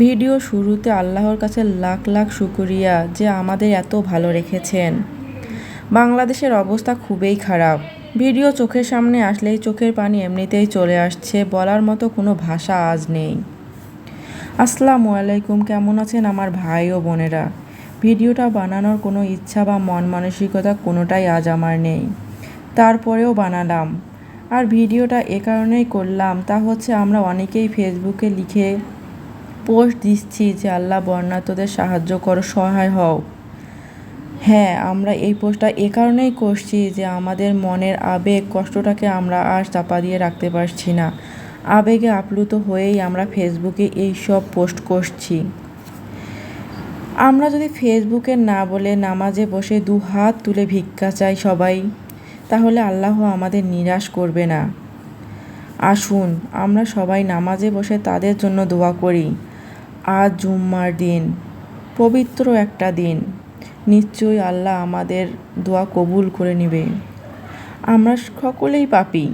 Video শুরুতে আল্লাহর কাছে লাখ লাখ শুকরিয়া যে আমাদের এত ভালো রেখেছেন। বাংলাদেশের অবস্থা খুবই খারাপ। ভিডিও চোখের সামনে আসলেই চোখের পানি এমনিতেই চলে আসছে, বলার মতো কোনো ভাষা আজ নেই। আসসালামু আলাইকুম, কেমন আছেন আমার ভাই ও বোনেরা? ভিডিওটা বানানোর কোনো ইচ্ছা বা মন মানসিকতা কোনোটাই আজ আমার নেই, তারপরেও বানালাম। আর ভিডিওটা এ কারণেই করলাম, তা হচ্ছে আমরা অনেকেই ফেসবুকে লিখে পোস্ট দিচ্ছি যে আল্লাহ বন্যার্তদের সাহায্য করো, সহায় হও। হ্যাঁ, আমরা এই পোস্টটা এ কারণেই করছি যে আমাদের মনের আবেগ কষ্টটাকে আমরা আর চাপা দিয়ে রাখতে পারছি না। আবেগে আপ্লুত হয়েই আমরা ফেসবুকে এই সব পোস্ট করছি। আমরা যদি ফেসবুকে না বলে নামাজে বসে দু হাত তুলে ভিক্ষা চাই সবাই, তাহলে আল্লাহ আমাদের নিরাশ করবে না। আসুন আমরা সবাই নামাজে বসে তাদের জন্য দোয়া করি। আজ জুম্মার দিন, পবিত্র একটা দিন। নিশ্চয়ই আল্লাহ আমাদের দোয়া কবুল করে নেবে। আমরা সকলেই পাপী,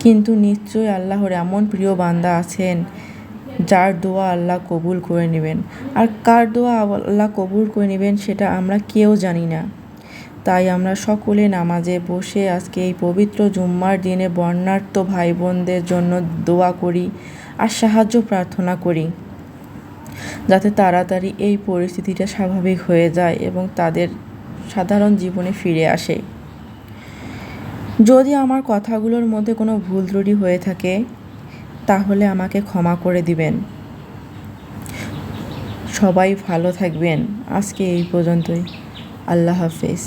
কিন্তু নিশ্চয়ই আল্লাহর এমন প্রিয় বান্দা আছেন যার দোয়া আল্লাহ কবুল করে নেবেন। আর কার দোয়া আল্লাহ কবুল করে নেবেন সেটা আমরা কেউ জানি না। তাই আমরা সকলে নামাজে বসে আজকে এই পবিত্র জুম্মার দিনে বন্যার্ত ভাই বোনদের জন্য দোয়া করি আর সাহায্য প্রার্থনা করি, যাতে তাড়াতাড়ি এই পরিস্থিতিটা স্বাভাবিক হয়ে যায় এবং তাদের সাধারণ জীবনে ফিরে আসে। যদি আমার কথাগুলোর মধ্যে কোনো ভুল ত্রুটি হয়ে থাকে তাহলে আমাকে ক্ষমা করে দিবেন। সবাই ভালো থাকবেন। আজকে এই পর্যন্তই। আল্লাহ হাফেজ।